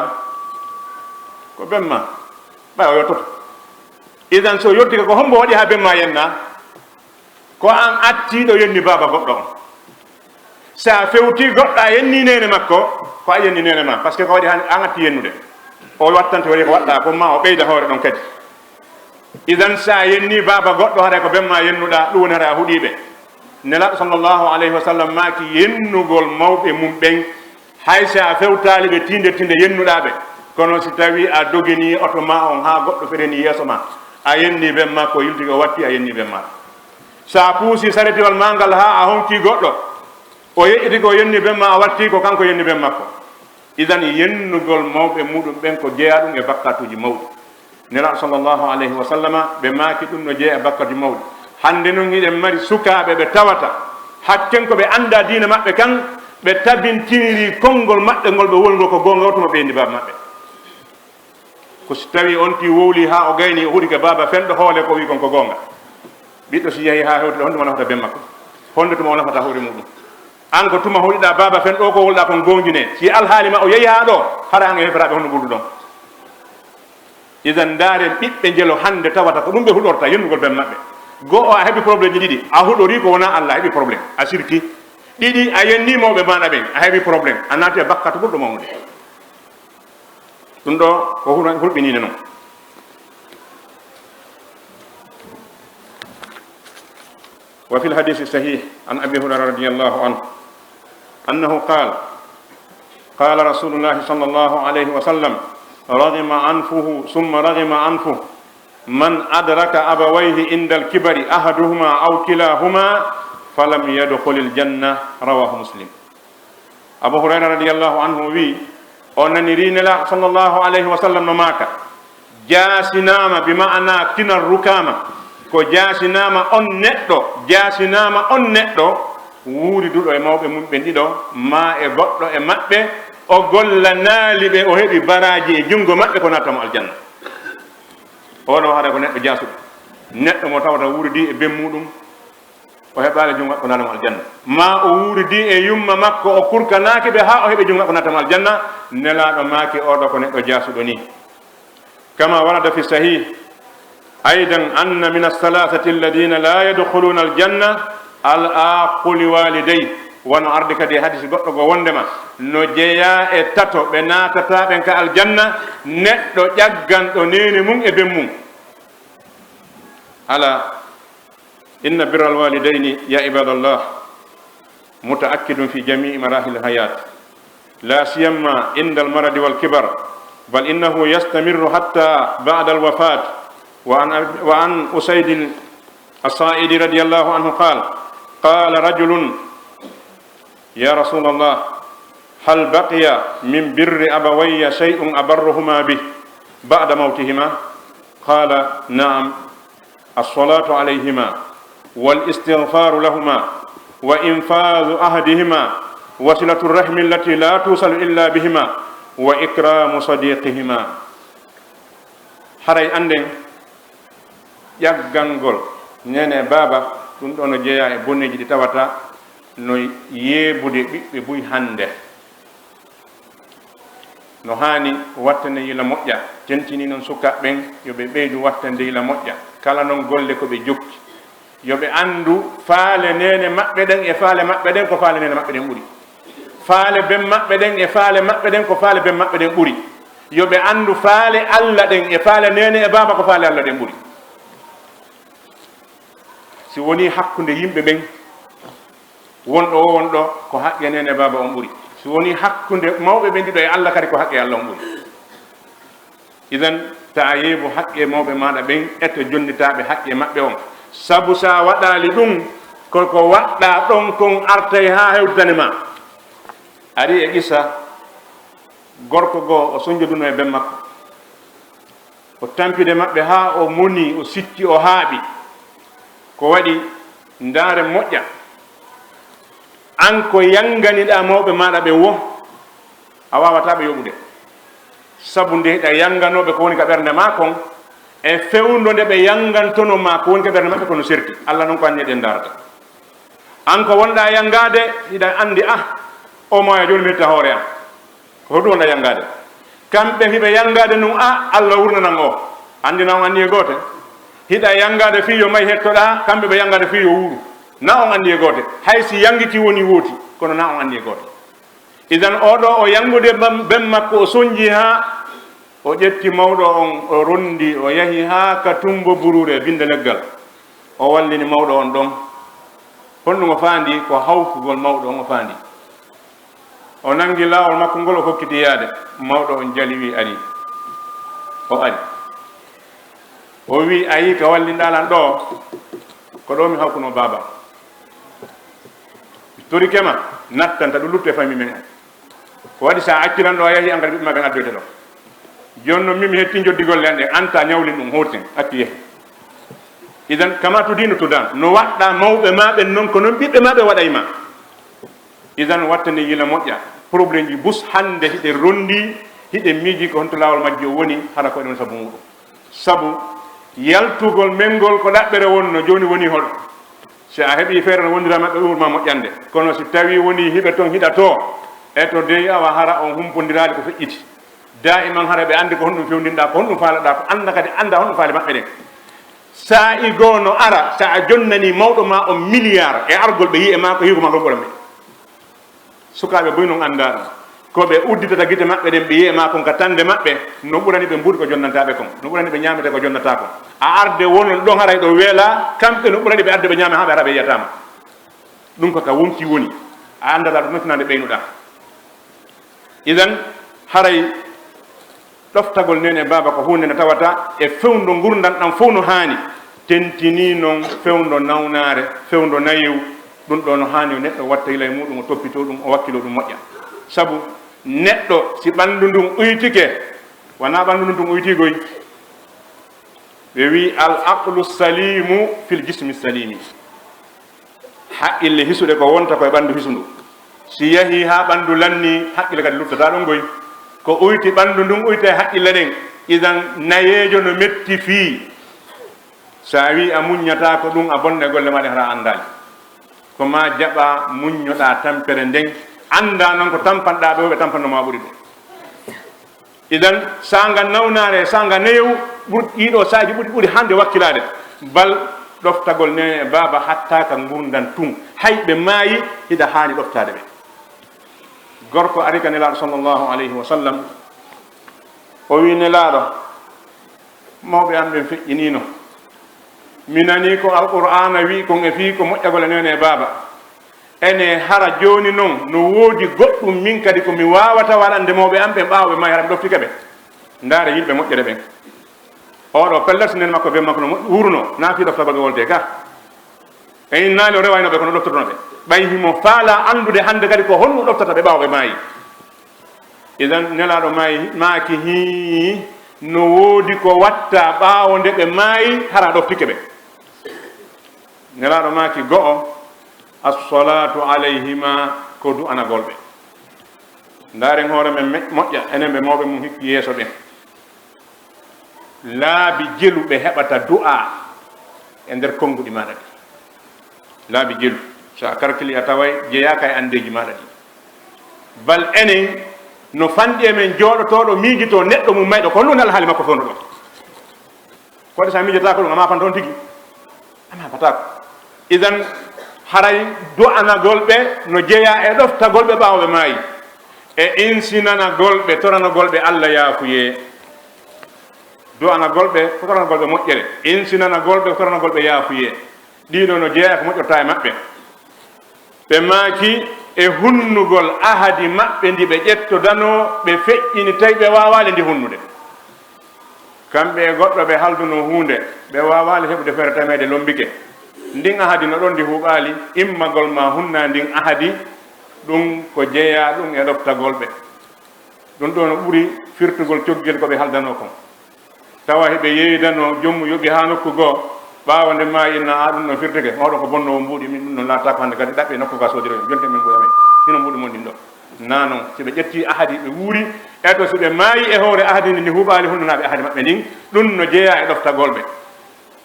ko ɓemma ɓay o yottoto idan so yettika ko hombo waɗi ha ɓemma yenna ko an attiɗo yenni baba goɗɗo on sa fewti goɗɗo a yenni nene makko ko a yenni nene ma par ce que ko waɗi an atti yennude o wattante waɗi ko waɗɗa ko ma o ɓeyda hoore ɗon kadi idan sa yenni baba goɗɗo haɗa ko ɓemma yennuɗa ɗum woni hara a huuɗiɓe nelaɗo sallllahu alayhi wa sallam maaki yennugol mawɓe mum ɓen hay sa fewtali ɓe tinde yennuɗaɓe kono si tawi a dogini oto ma on ha goɗɗo fereni yeeso ma a yenni ɓen ma ko yilti ko watti a yenni ɓen ma sa puusi saretiwal ma ngal ha a honki goɗɗo o yeƴƴiti ko yenni ɓen ma a watti ko kanko yenni ɓen makko idan yennugol mawɓe muɗum ɓen ko jeeya ɗum e bakkatuji mawɗi nelaɗo sallllahu alayhi wa sallama ɓe maaki ɗum no jeeya e bakkatuji mawɗi hande noon hiɗen mari sukaɓe ɓe tawata hakken ko ɓe anda diina maɓɓe kan ɓe tabintiniri konngol maɓɓe ngol ɓe wolngol ko gonga otomo ɓe yendi baba maɓɓe ko si tawi on ti wowli ha o gayni o huuɗi ko baba fenɗo hoole ko wi kon ko gonga ɓiɗɗo si yeehi ha hewtude honde mo nafata ben makko honde tuma o nafata hoore muɗum an ko tuma huuɗiɗa baba fen ɗo ko wolɗa kon gongine si alhaali ma o yeehi ha ɗo hara an e heferaɓe honno ɓurdu ɗon idan ndaren ɓiɓɓe jelo hande tawata ko ɗum ɓe huɗorta yennugol ben maɓɓe go o a heeɓi probléme ji ɗiɗi a huɗori ko wona allah a heeɓi probléme a sirki ɗiɗi a yenni mawɓe maɗa ɓen a heeɓi probléme a naati e bakkatu ɓurɗo mawnude ɗum ɗo ko hulɓinine noon wa fi lhadisi sahih an abi hurayra radiallahu anhu annahu qala rasulullahi sallllahu alayhi wa sallam ragima anfuhu summa ragima anfuh man adraka abawayhi inda alkibari ahaduhuma aw kilahuma falam yadkhul aljanna rawahu muslim abu hurayra radiallahu anhu wi o naniri nela sallllahu alayhi wa sallam no maaka jaasinama bi ma'ana kinar rukama ko jaasinama on neɗɗo wuuri duɗo e mawɓe mum ɓe ɗiɗo ma e goɗɗo e maɓɓe o golla naali ɓe o heɓi baraji e junngo maɓɓe ko nattamo aljanna oɗo haɗa ko neɗɗo jaasuɗo neɗɗo mo tawata wuuridi e ben muɗum o heɓali junngo maɓɓe natamo aljanna ma o wuuridi e yumma makko o kurkanaki ɓe ha o heɓi junngo maɓɓe nattamo aljanna nelaɗo maaki oɗo ko neɗɗo jaasuɗo ni kama warada fi sahih aidan anna min althalathati alladina la yadkhuluna aljanna al aqu li walidayh wono arde kadi hadisi goɗɗo go wondema no jeeya e tato ɓe natata ɓen ka aljanna neɗɗo ƴagganɗo nene mum e ben mum ala inna birra alwalidaini ya ibadallah mutaakkidun fi jamii marahil hayat la siyama inda almaradi walkibar bal innahu yastamirru hatta ba'da alwafat wa an usayd as-sa'idi radiyallahu anhu qala rajulun ya rasulallah hal baqiya min birri abawayya shay'un abarruhuma bih ba'da mawtihima qala na'am as-salatu alayhima wal istighfaru lahuma wa infadhu ahdihima wa silatu rahmi allati la tusalu illa bihima wa ikramu sadiqihima haray anden ƴaggangol nene baba ɗum ɗo no jeeya e bonneji ɗi tawata no yeebude ɓiɓɓe buy hande no hani wattande yila moƴƴa tentini noon sukaɓeɓen yoɓe ɓeydu wattande yila moƴƴa kala noon golle koɓe jokki yoɓe andu faale nene maɓɓe ɗen e faale maɓɓe ɗen ko faale nene maɓɓe ɗen ɓuuri faale ben maɓɓe ɗen e faale maɓɓe ɗen ko faale ben maɓɓe ɗen ɓuuri yoɓe andu faale allah ɗen e faale nene e baba ko faale allah ɗen ɓuuri si woni hakkunde yimɓe ɓen wonɗo o wonɗo ko haqqe nene baba on ɓuri, si woni hakkunde mawɓe ɓen ɗiɗo e Allah kadi ko haqqe Allah on ɓuri. Idan ta yeebu haqqe mawɓe maɗa ɓen etto jonnitaɓe haqqe maɓɓe on, sabu sa waɗali ɗum koko waɗɗa ɗon kon artay ha hewtane ma. Ari e qissa gorko goo o soñjoduno e ben makko, o tampide maɓɓe ha o moni, o sikki, o haaɓi, ko waɗi ndaare moƴƴa an ko yanganiɗa mawɓe maɗa ɓe wo a wawataɓe yoɓude, sabu nde hiɗa yanganoɓe ko woni ka ɓernde ma kon e fewndo nde ɓe yangantono ma ko woni ka ɓernde maɓɓe kono serti. Allah noon ko anni ɗen darata an ko wonɗa yangade hiɗa andi o moya joni mirta hoore am ko hoɗum wonɗa yangade, kamɓe hiɓe yangade num Allah wurnanan o andina on anni e goote, hiɗa yangade fi yo may hettoɗa, kamɓe ɓe yangade fi yo wuuru, na on anni e goote, haysi yangiki woni wooti kono na on anni e goote. Idan oɗo o yangude ben makko o soñji ha o ƴetti mawɗo on o rondi o yahi ha ka tumbo burure binde leggal o wallini mawɗo on ɗon, honɗum o faandi ko hawkugol mawɗo on o faandi, o nangi laawol makko ngol o hokkiti yaade, mawɗo on jali wi ari, o ari o wi ayi ka wallinɗalan ɗo ko ɗo mi hawkuno baba, tori kema nattanta ɗum lutte fami men ko waɗi sa acciran ɗo a yahi engrais ɓiɓɓe ma ɓen addoyte ɗo joni noon mimi hetti joddigol len ɗe anta ñawlin ɗum hurten acci yehi. Idan kama to dino to dan no waɗɗa mawɓe maɓe noon ko noon ɓiɓɓe maɓe waɗayma. Idan wattani yila moƴƴa probléme ji bus hande hiɗe rondi hiɗe miiji ko honto lawol majji o woni hara koye ɗon sabu muɗum, sabu yaltugol mengol ko ɗaɓɓere wonno joni woni hol si a heeɓi feere no wondira maɓɓe ɓurma moƴƴande, kono si tawi woni hiɓe toon hiɗa to e to dey awa hara on humpodirali ko feƴƴiti da iman hara ɓe andi ko honɗum fewndinɗa ko honɗum faalaɗa ko anda kadi anda honɗum faali maɓɓe ɗen. Sa i goo no ara sa a jonnani mawɗo ma on milliard e argol ɓe yi e ma ko hiiko ma ko ɓuura me sukaɓe boy noon anda ɗum koɓe udditata guite maɓɓe ɗen ɓe yi e ma kon ka tande maɓɓe no ɓurani ɓe mbuuɗi ko jonnantaɓe kon, no ɓurani ɓe ñamete ko jonnata kon, a arde wonon ɗon haray ɗo weela kamɓe no ɓurani ɓe arde ɓe ñaame ha ɓe ara ɓe yiyatama ɗum ko ka wonki woni a andata ɗum nottinande ɓeynuɗa. Idan haray ɗoftagol nene baba ko hunde nde tawata e fewndo gurdan ɗam fof no haani, tentini noon fewndo nawnare fewndo nayew ɗum ɗo no haani o neɗɗo watta ila e muɗum o toppito ɗum o wakkilo ɗum moƴƴa, sabu neɗɗo si ɓanndu ndun uytike wona ɓanndu ndun tum uytigoy, ɓe wi al aqlu salimu fil jismi salimi, haqqille hisude ko wonta koye ɓanndu hisundu, si yahi ha ɓanndu lanni haqqille kadi luttata ɗum goy ko uyti ɓanndu ndun uyta e haqqille ɗen. Idan nayejo no metti fii sa wi a muññata ko ɗum a bonne golle maɗe hara andali ko ma jaɓa muññoɗa tampere nden anda noon ko tampanɗa ɓe ɓe tampanoma ɓuri ɗum. Idan sanga nawnare sanga neyew ɗiɗo saji ɓuri hande wakkilade bal ɗoftagol nene baba hatta ka gurdan tun hayɓe maayi hiɗa hani ɗoftade ɓe. Gorko ari ka nelaɗo sallllahu alayhi wa sallam o wi nelaɗo mawɓe am ɓen feƴƴinino mi nani ko alqur'ana wi kon e fi ko moƴƴagol e nene baba ene hara joni noon no woodi goɗɗum min kadi ko mi wawata waɗande mawɓe am ɓen ɓaawɓe ma hara mi ɗoftike ɓe ndaare yimɓe moƴƴere ɓen oɗo pellati nen makko be makko no wurno na fi ɗoftagol ɓe wolde ka e innali o rewaynoɓe kono ɗoftotono ɓe ɓay himo faala andude hande kadi ko honno ɗoftata ɓe ɓaawɓe maayi. Idan nelaɗo maayi maaki hi no woodi ko watta ɓaawo nde ɓe maayi hara ɗoftike ɓe. Nelaɗo maaki go'o assalatu alayhima ko du'anagol ɓe ndaren hoore men moƴƴa enen ɓe mawɓe mum hikki yeeso ɓen laabi jelu ɓe heɓata du'a e nder konnguɗi maɗa ɗi, laabi jelu so a karkili a taway jeyaka e andeji maɗa ɗi bal enen no fanɗi e men jooɗotoɗo miijito neɗɗo mum mayɗo ko honɗum nal haali makko fewndo ɗon koɗe sa miijotako ɗum ama fan toon tigui ama fatako. Idan haray du'anagol ɓe no jeeya e ɗoftagol ɓe ɓaawɓe maayi e insinanagol ɓe toranagol ɓe Allah yaafuye. Du'anagol ɓe ko toranagol ɓe moƴƴere, insinanagol ɓe ko toranagol ɓe yaafuye. ɗiɗo no jeeya ko moƴƴota e maɓɓe ɓe maaki e hunnugol ahadi maɓɓe ndi ɓe ƴettodano ɓe feƴƴini tawi ɓe wawali ndi hunnude kamɓe e goɗɗo ɓe halduno hunde ɓe wawali heɓude feere tamede lombike ndin ahadi no ɗon ndi huɓali immagol ma hunna ndin ahadi ɗum ko jeeya ɗum e ɗoftagol ɓe ɗum ɗo no ɓuuri firtugol coggel ko ɓe haldano kon tawa heɓe yeydano jommu yoɓi ha nokku goo ɓawa nde ma inna a ɗum no firtike mawɗo ko bonnowo mbuuɗi min ɗum no laata ko hande kadi ɗaɓɓe nokku ka sodiro jonte min ɓoyamen hino mbuuɗi mon ɗin ɗo na non si ɓe ƴetti ahadi ɓe wuuri e to so ɓe maayi e hoore ahadi ndi huuɓali hunnunaɓe ahadi maɓɓe ndin ɗum no jeeya e ɗoftagol ɓe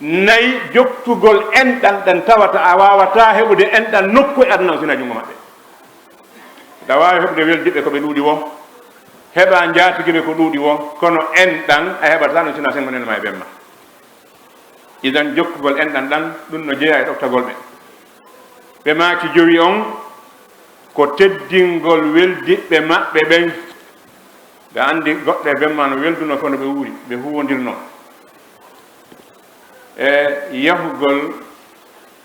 nayi joktugol enɗal ɗan tawata a wawata heɓude enɗal nokku e aduna o sina junngo maɓɓe ɗa wawi heɓude weldiɓe koɓe ɗuuɗi won heɓa jaatigiɓe ko ɗuuɗi won kono enɗan a heɓata no sina sengo nenema e ɓemma idan jokkugol enɗan ɗan ɗum no jeeya e ɗoftagol ɓe ɓe maaki jowi on ko teddingol weldiɓɓe maɓɓe ɓen ɓe andi goɗɗe bemma no welduno kono ɓe wuuri ɓe huwodirno e yahugol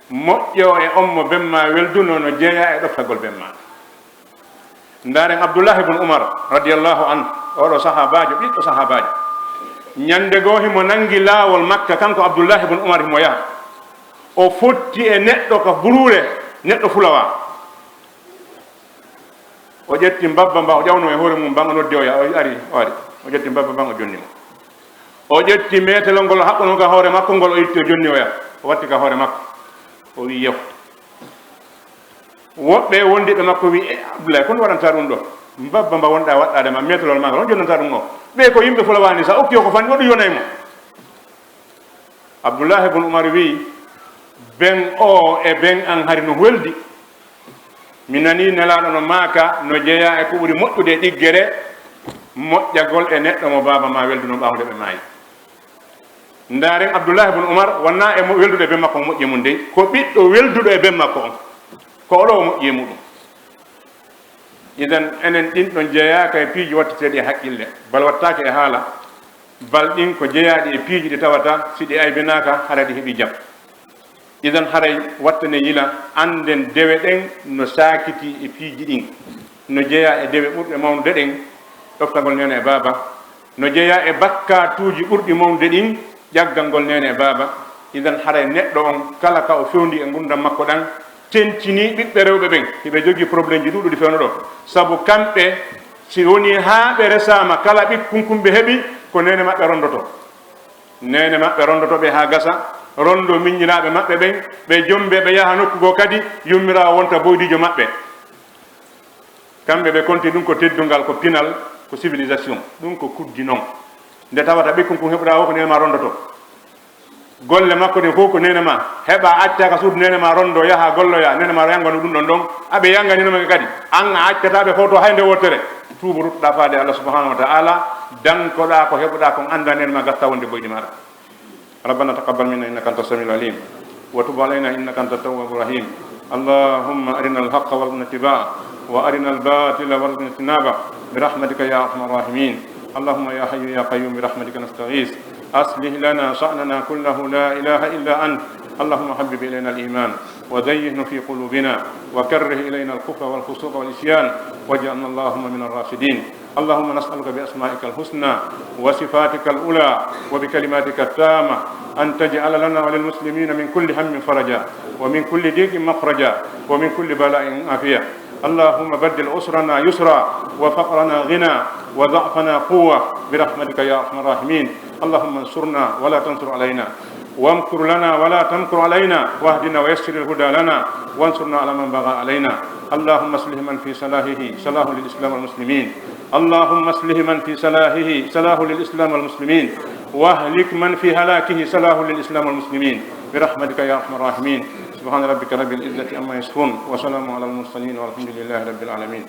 moƴƴo e on mo bemma welduno no jeeya e ɗoftagol bemma ndaren Abdullah ibn Umar radiallahu anhu oɗo sahabajo ɓiɗɗo sahabajo ñande goo himo nangi laawol Makka kanko Abdullah ibn Umar himo yaha o fotti e neɗɗo ko burure neɗɗo fulawa o ƴetti mbabba mba o ƴawno e hoore mum ban o noddi o ya o ari o ƴetti mbabba ban o jonnimo o ƴetti metelol ngol haɓɓuno ka hoore makko ngol o itti o jonni o ya o watti ka hoore makko o wi yew woɓɓe wondiɓe makko wi Abdoulaye kono waɗanta ɗum ɗo mbabba mba wonɗa waɗɗade ma metelol maga on jonnanta ɗum o ɓe ko yimɓe fulawani sa okki o ko fanni oɗum yonaymo Abdullah ibn Umar wi ben o e ben an hari no weldi mi nani nelaɗo no maaka no jeeya e ko ɓuri moƴƴude ɗiggere moƴƴagol e neɗɗo mo baba ma welduno ɓawde ɓe maayi ndaren Abdullah ibn Umar wonna e welduɗo e ben makko mo moƴƴi mum dey ko ɓiɗɗo welduɗo e ben makko on ko oɗo o moƴƴi muɗum idan enen ɗin ɗon jeeyaka e piiji wattiteɗi e haqqille bal wattake e haala bal ɗin ko jeeyaɗi e piiji ɗi tawata si ɗi aybinaka haɗa ɗi heeɓi jam idan haray wattane yila anden dewe ɗen no sakiti e piiji ɗin no jeeya e dewe ɓurɗe mawnude ɗen ɗoftagol nene e baba no jeeya e bakkatuji ɓurɗi mawnude ɗin ƴaggal ngol nene e baba idan haray neɗɗo on kala ka o fewndi e gurdam makko ɗan tentini ɓiɓɓe rewɓe ɓen hiɓe jogii probléme ji ɗuɗuɗi fewno ɗo sabu kamɓe si woni haa ɓe resama kala ɓikkunkumɓe heɓi ko nene maɓɓe rondoto nene maɓɓe rondoto ɓe haa gasa rondo miññiraɓe maɓɓe ɓen ɓe jombe ɓe yaha nokku goo kadi yummirawo wonta boydijo maɓɓe kamɓe ɓe konti ɗum ko teddungal ko pinal ko civilisation ɗum ko kuddi noon nde tawata ɓikkunkum heɓuɗa o ko nene ma rondoto golle makko ɗe fof ko nene ma heɓa accaka suudu nene ma rondo yaha golloya nene ma yanganu ɗum ɗon ɗon aɓe yanganinoma kadi an a accataɓe fof to hayde wottere tuuba rutɗa faade Allah subhanahu wa ta'ala dankoɗa ko heɓuɗa kon anda nene ma gatta wonde boyɗi maɗa ربنا تقبل منا انك انت السميع العليم وتب علينا انك انت التواب الرحيم اللهم ارنا الحق وارزقنا اتباعه وارنا الباطل وارزقنا اجتنابه برحمتك يا ارحم الراحمين اللهم يا حي يا قيوم برحمتك نستغيث اصلح لنا شأننا كله لا اله الا انت اللهم حبب الينا الايمان وزينه في قلوبنا وكره الينا الكفر والفسوق والعصيان واجعلنا اللهم من الراشدين اللهم نسألك بأسمائك الحسنى وصفاتك الأولى وبكلماتك التامة أن تجعل لنا وللمسلمين من كل هم فرجا ومن كل ضيق مخرجا ومن كل بلاء عافية اللهم بدل أسرنا يسرا وفقرنا غنى وضعفنا قوة برحمتك يا أرحم الراحمين اللهم انصرنا ولا تنصر علينا وامكر لنا ولا تمكر علينا واهدنا ويسر الهدى لنا وانصرنا على من بغى علينا اللهم اصلح من في صلاحه صلاح للإسلام والمسلمين اللهم اصلح من في صلاحه صلاح للإسلام والمسلمين واهلك من في هلاكه صلاح للإسلام والمسلمين برحمتك يا أرحم الراحمين سبحان ربك رب العزة عما يصفون وسلام على المرسلين والحمد لله رب العالمين